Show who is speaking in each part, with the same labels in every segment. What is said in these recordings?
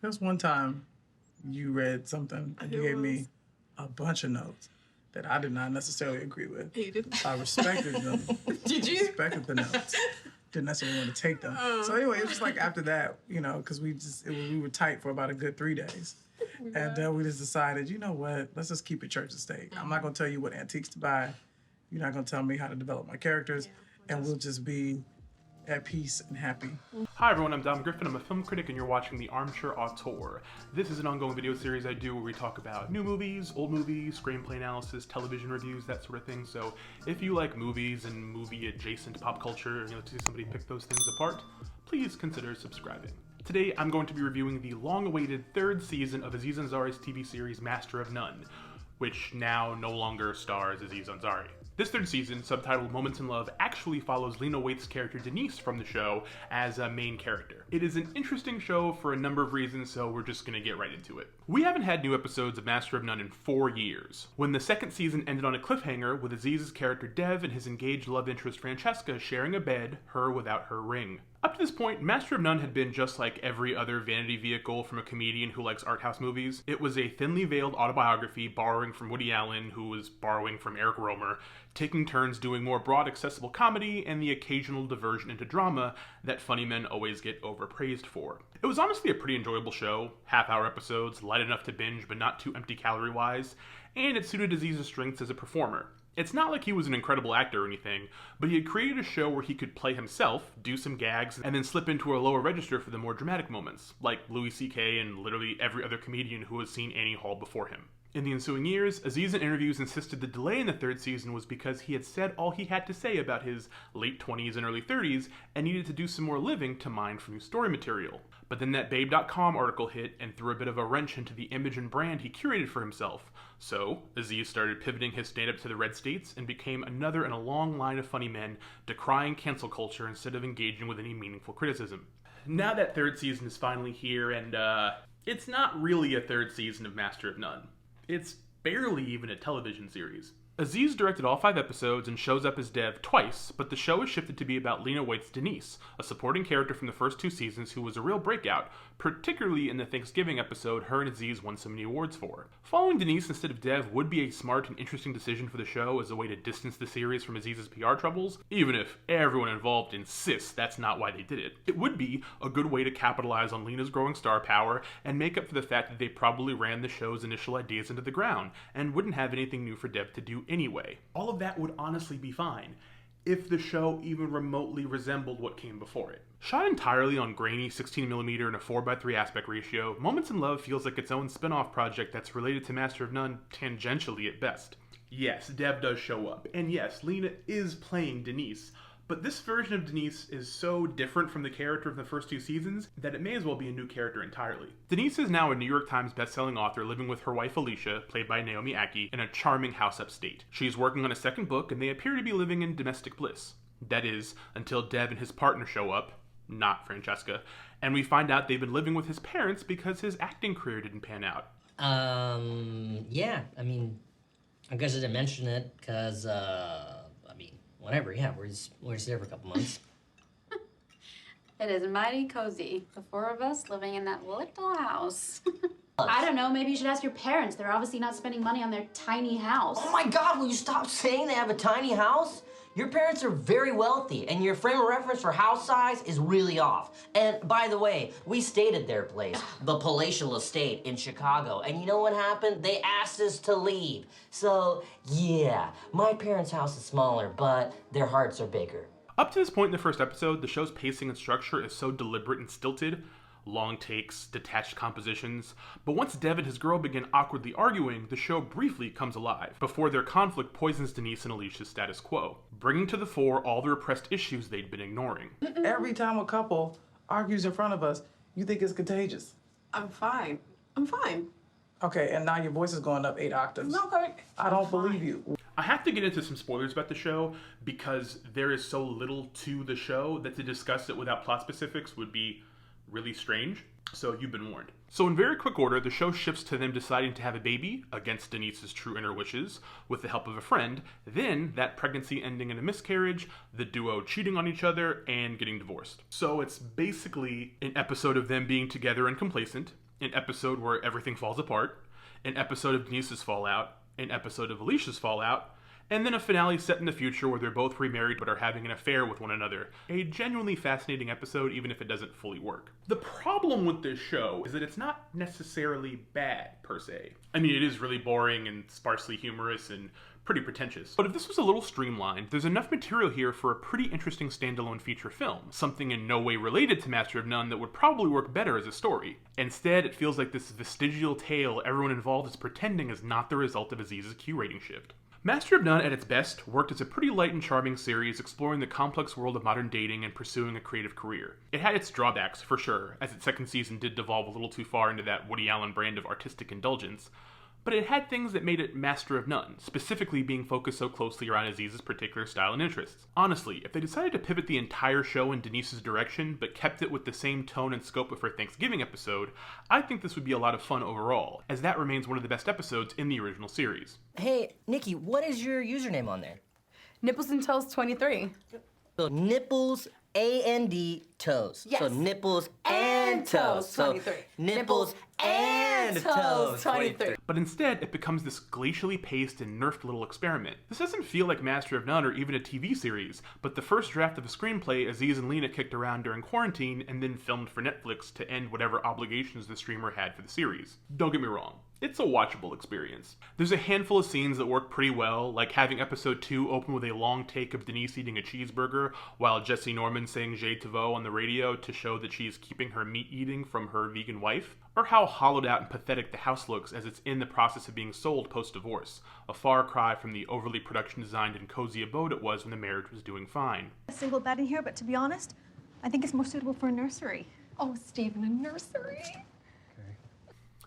Speaker 1: There's one time you read something and you gave me a bunch of notes that I did not necessarily agree with.
Speaker 2: You didn't?
Speaker 1: I respected them.
Speaker 2: Did you?
Speaker 1: Respected the notes. Didn't necessarily want to take them. So anyway, it was just like after that, because we were tight for about a good 3 days. And then we just decided, you know what, let's just keep it church and state. I'm not going to tell you what antiques to buy. You're not going to tell me how to develop my characters. And we'll just be at peace and happy.
Speaker 3: Hi everyone, I'm Dom Griffin. I'm a film critic and you're watching The Armchair Auteur. This is an ongoing video series I do where we talk about new movies, old movies, screenplay analysis, television reviews, that sort of thing. So if you like movies and movie adjacent pop culture and you like to see somebody pick those things apart, please consider subscribing. Today I'm going to be reviewing the long-awaited third season of Aziz Ansari's TV series Master of None, which now no longer stars Aziz Ansari. This third season, subtitled Moments in Love, actually follows Lena Waithe's character Denise from the show as a main character. It is an interesting show for a number of reasons, so we're just gonna get right into it. We haven't had new episodes of Master of None in 4 years. When the second season ended on a cliffhanger with Aziz's character Dev and his engaged love interest Francesca sharing a bed, her without her ring. Up to this point, Master of None had been just like every other vanity vehicle from a comedian who likes art house movies. It was a thinly veiled autobiography borrowing from Woody Allen, who was borrowing from Eric Romer, taking turns doing more broad accessible comedy and the occasional diversion into drama that funny men always get overpraised for. It was honestly a pretty enjoyable show, half-hour episodes, light enough to binge but not too empty calorie-wise, and it suited Aziz's strengths as a performer. It's not like he was an incredible actor or anything, but he had created a show where he could play himself, do some gags, and then slip into a lower register for the more dramatic moments, like Louis C.K. and literally every other comedian who has seen Annie Hall before him. In the ensuing years, Aziz in interviews insisted the delay in the third season was because he had said all he had to say about his late 20s and early 30s and needed to do some more living to mine for new story material. But then that Babe.com article hit and threw a bit of a wrench into the image and brand he curated for himself. So, Aziz started pivoting his stand-up to the red states and became another in a long line of funny men decrying cancel culture instead of engaging with any meaningful criticism. Now that third season is finally here and, it's not really a third season of Master of None. It's barely even a television series. Aziz directed all 5 episodes and shows up as Dev twice, but the show is shifted to be about Lena Waithe's Denise, a supporting character from the first 2 seasons who was a real breakout, particularly in the Thanksgiving episode her and Aziz won so many awards for. Following Denise instead of Dev would be a smart and interesting decision for the show as a way to distance the series from Aziz's PR troubles, even if everyone involved insists that's not why they did it. It would be a good way to capitalize on Lena's growing star power and make up for the fact that they probably ran the show's initial ideas into the ground and wouldn't have anything new for Dev to do anyway. All of that would honestly be fine if the show even remotely resembled what came before it. Shot entirely on grainy 16mm and a 4:3 aspect ratio, Moments in Love feels like its own spin-off project that's related to Master of None tangentially at best. Yes, Dev does show up, and yes, Lena is playing Denise, but this version of Denise is so different from the character of the first 2 seasons that it may as well be a new character entirely. Denise is now a New York Times bestselling author living with her wife Alicia, played by Naomi Ackie, in a charming house upstate. She's working on a second book and they appear to be living in domestic bliss. That is, until Dev and his partner show up, not Francesca, and we find out they've been living with his parents because his acting career didn't pan out.
Speaker 4: Yeah, I guess I didn't mention it because, whatever, yeah, we're just there for a couple months.
Speaker 5: It is mighty cozy. The 4 of us living in that little house. I don't know, maybe you should ask your parents. They're obviously not spending money on their tiny house.
Speaker 4: Oh my God, will you stop saying they have a tiny house? Your parents are very wealthy, and your frame of reference for house size is really off. And by the way, we stayed at their place, the Palatial Estate in Chicago, and you know what happened? They asked us to leave. So, yeah, my parents' house is smaller, but their hearts are bigger.
Speaker 3: Up to this point in the first episode, the show's pacing and structure is so deliberate and stilted. Long takes, detached compositions, but once Dev and his girl begin awkwardly arguing, the show briefly comes alive, before their conflict poisons Denise and Alicia's status quo, bringing to the fore all the repressed issues they'd been ignoring.
Speaker 1: Every time a couple argues in front of us, you think it's contagious.
Speaker 2: I'm fine.
Speaker 1: Okay, and now your voice is going up 8 octaves.
Speaker 2: Okay.
Speaker 1: I don't believe you.
Speaker 3: I have to get into some spoilers about the show because there is so little to the show that to discuss it without plot specifics would be really strange. So you've been warned. So in very quick order, the show shifts to them deciding to have a baby, against Denise's true inner wishes, with the help of a friend, then that pregnancy ending in a miscarriage, the duo cheating on each other, and getting divorced. So it's basically an episode of them being together and complacent, an episode where everything falls apart, an episode of Denise's fallout, an episode of Alicia's fallout, and then a finale set in the future where they're both remarried but are having an affair with one another. A genuinely fascinating episode, even if it doesn't fully work. The problem with this show is that it's not necessarily bad, per se. I mean, it is really boring and sparsely humorous and pretty pretentious. But if this was a little streamlined, there's enough material here for a pretty interesting standalone feature film, something in no way related to Master of None that would probably work better as a story. Instead, it feels like this vestigial tale everyone involved is pretending is not the result of Aziz's Q rating shift. Master of None, at its best, worked as a pretty light and charming series exploring the complex world of modern dating and pursuing a creative career. It had its drawbacks, for sure, as its second season did devolve a little too far into that Woody Allen brand of artistic indulgence, but it had things that made it Master of None, specifically being focused so closely around Aziz's particular style and interests. Honestly, if they decided to pivot the entire show in Denise's direction, but kept it with the same tone and scope of her Thanksgiving episode, I think this would be a lot of fun overall, as that remains one of the best episodes in the original series.
Speaker 4: Hey, Nikki, what is your username on there?
Speaker 2: Nipples and Toes 23.
Speaker 4: So nipples, A-N-D, toes.
Speaker 2: Yes.
Speaker 4: So nipples and toes. So
Speaker 2: 23.
Speaker 4: nipples and toes 23.
Speaker 3: But instead, it becomes this glacially paced and nerfed little experiment. This doesn't feel like Master of None or even a TV series, but the first draft of a screenplay Aziz and Lena kicked around during quarantine and then filmed for Netflix to end whatever obligations the streamer had for the series. Don't get me wrong, it's a watchable experience. There's a handful of scenes that work pretty well, like having episode 2 open with a long take of Denise eating a cheeseburger while Jesse Norman saying J'ai Tavo on the radio to show that she's keeping her meat eating from her vegan wife, or how hollowed out and pathetic the house looks as it's in the process of being sold post-divorce, a far cry from the overly production-designed and cozy abode it was when the marriage was doing fine.
Speaker 6: A single bed in here, but to be honest, I think it's more suitable for a nursery.
Speaker 2: Oh, Stephen, a nursery?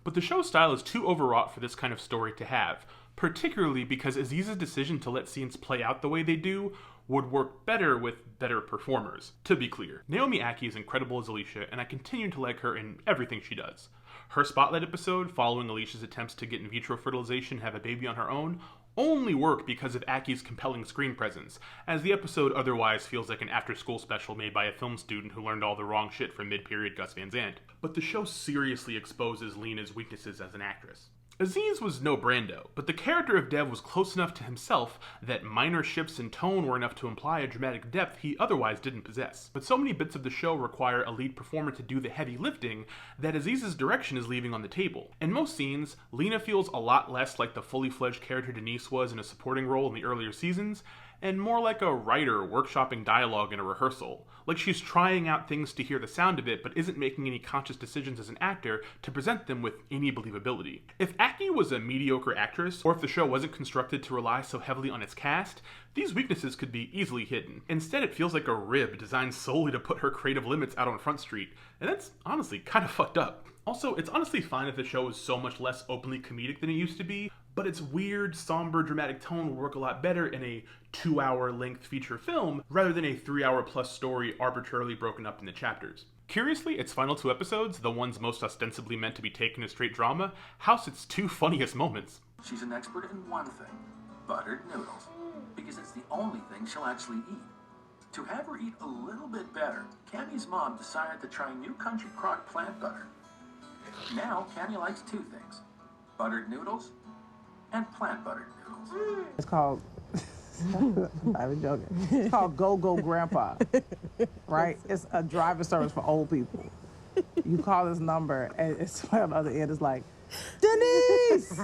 Speaker 3: But the show's style is too overwrought for this kind of story to have, particularly because Aziz's decision to let scenes play out the way they do would work better with better performers. To be clear, Naomi Ackie is incredible as Alicia, and I continue to like her in everything she does. Her Spotlight episode, following Alicia's attempts to get in vitro fertilization and have a baby on her own, only work because of Akkie's compelling screen presence, as the episode otherwise feels like an after-school special made by a film student who learned all the wrong shit from mid-period Gus Van Sant. But the show seriously exposes Lena's weaknesses as an actress. Aziz was no Brando, but the character of Dev was close enough to himself that minor shifts in tone were enough to imply a dramatic depth he otherwise didn't possess. But so many bits of the show require a lead performer to do the heavy lifting that Aziz's direction is leaving on the table. In most scenes, Lena feels a lot less like the fully fledged character Denise was in a supporting role in the earlier seasons, and more like a writer workshopping dialogue in a rehearsal. Like she's trying out things to hear the sound of it, but isn't making any conscious decisions as an actor to present them with any believability. If Ackie was a mediocre actress, or if the show wasn't constructed to rely so heavily on its cast, these weaknesses could be easily hidden. Instead, it feels like a rib designed solely to put her creative limits out on Front Street, and that's honestly kind of fucked up. Also, it's honestly fine if the show is so much less openly comedic than it used to be, but its weird, somber, dramatic tone will work a lot better in a 2-hour length feature film rather than a 3-hour plus story arbitrarily broken up into chapters. Curiously, its final 2 episodes, the ones most ostensibly meant to be taken as straight drama, house its 2 funniest moments.
Speaker 7: She's an expert in one thing, buttered noodles, because it's the only thing she'll actually eat. To have her eat a little bit better, Cammie's mom decided to try New Country Crock plant butter. Now, Cammie likes 2 things, buttered noodles and plant buttered noodles.
Speaker 8: It's called, I was joking, it's called Go Go Grandpa, right? It's a driver service for old people. You call this number and it's on the other end, it's like, Denise!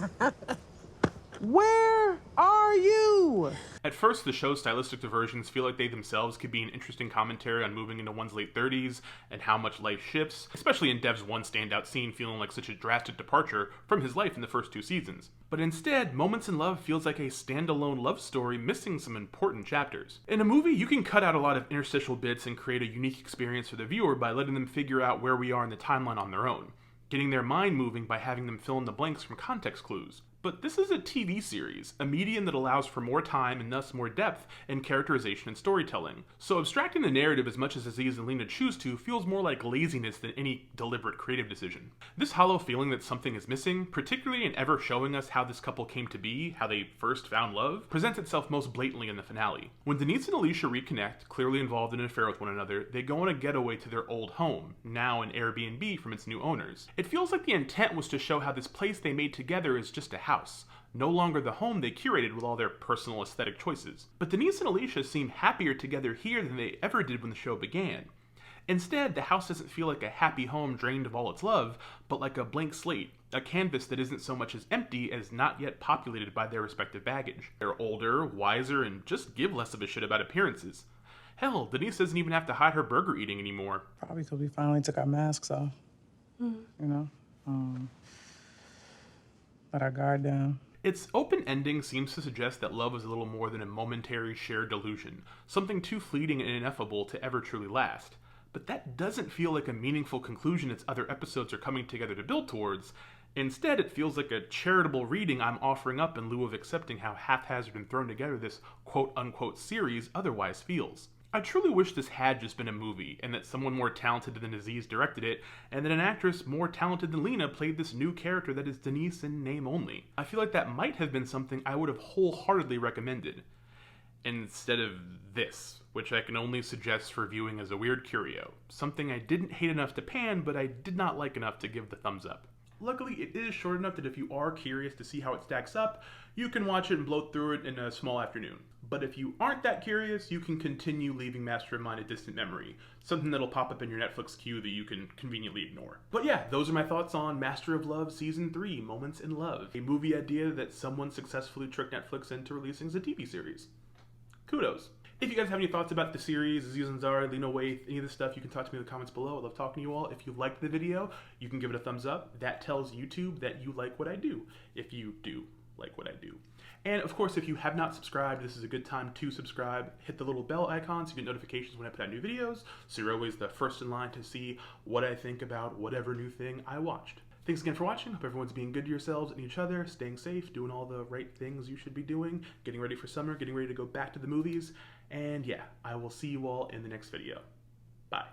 Speaker 8: Where are you?
Speaker 3: At first, the show's stylistic diversions feel like they themselves could be an interesting commentary on moving into one's late 30s and how much life shifts, especially in Dev's one standout scene feeling like such a drastic departure from his life in the first 2 seasons. But instead, Moments in Love feels like a standalone love story missing some important chapters. In a movie, you can cut out a lot of interstitial bits and create a unique experience for the viewer by letting them figure out where we are in the timeline on their own, getting their mind moving by having them fill in the blanks from context clues. But this is a TV series, a medium that allows for more time and thus more depth in characterization and storytelling. So abstracting the narrative as much as Aziz and Lena choose to feels more like laziness than any deliberate creative decision. This hollow feeling that something is missing, particularly in ever showing us how this couple came to be, how they first found love, presents itself most blatantly in the finale. When Denise and Alicia reconnect, clearly involved in an affair with one another, they go on a getaway to their old home, now an Airbnb from its new owners. It feels like the intent was to show how this place they made together is just a house, no longer the home they curated with all their personal aesthetic choices. But Denise and Alicia seem happier together here than they ever did when the show began. Instead, the house doesn't feel like a happy home drained of all its love, but like a blank slate, a canvas that isn't so much as empty as not yet populated by their respective baggage. They're older, wiser, and just give less of a shit about appearances. Hell, Denise doesn't even have to hide her burger eating anymore.
Speaker 1: Probably because we finally took our masks off, you know? Let our guard down.
Speaker 3: Its open ending seems to suggest that love is a little more than a momentary shared delusion, something too fleeting and ineffable to ever truly last. But that doesn't feel like a meaningful conclusion its other episodes are coming together to build towards. Instead, it feels like a charitable reading I'm offering up in lieu of accepting how haphazard and thrown together this quote-unquote series otherwise feels. I truly wish this had just been a movie, and that someone more talented than Aziz directed it, and that an actress more talented than Lena played this new character that is Denise in name only. I feel like that might have been something I would have wholeheartedly recommended, instead of this, which I can only suggest for viewing as a weird curio. Something I didn't hate enough to pan, but I did not like enough to give the thumbs up. Luckily, it is short enough that if you are curious to see how it stacks up, you can watch it and blow through it in a small afternoon. But if you aren't that curious, you can continue leaving Mastermind a distant memory, something that'll pop up in your Netflix queue that you can conveniently ignore. But yeah, those are my thoughts on Master of Love Season 3, Moments in Love, a movie idea that someone successfully tricked Netflix into releasing as a TV series. Kudos. If you guys have any thoughts about the series, Aziz Ansari, Lena Waithe, any of this stuff, you can talk to me in the comments below. I love talking to you all. If you liked the video, you can give it a thumbs up. That tells YouTube that you like what I do, if you do like what I do. And of course, if you have not subscribed, this is a good time to subscribe. Hit the little bell icon so you get notifications when I put out new videos, so you're always the first in line to see what I think about whatever new thing I watched. Thanks again for watching. Hope everyone's being good to yourselves and each other, staying safe, doing all the right things you should be doing, getting ready for summer, getting ready to go back to the movies. And yeah, I will see you all in the next video. Bye.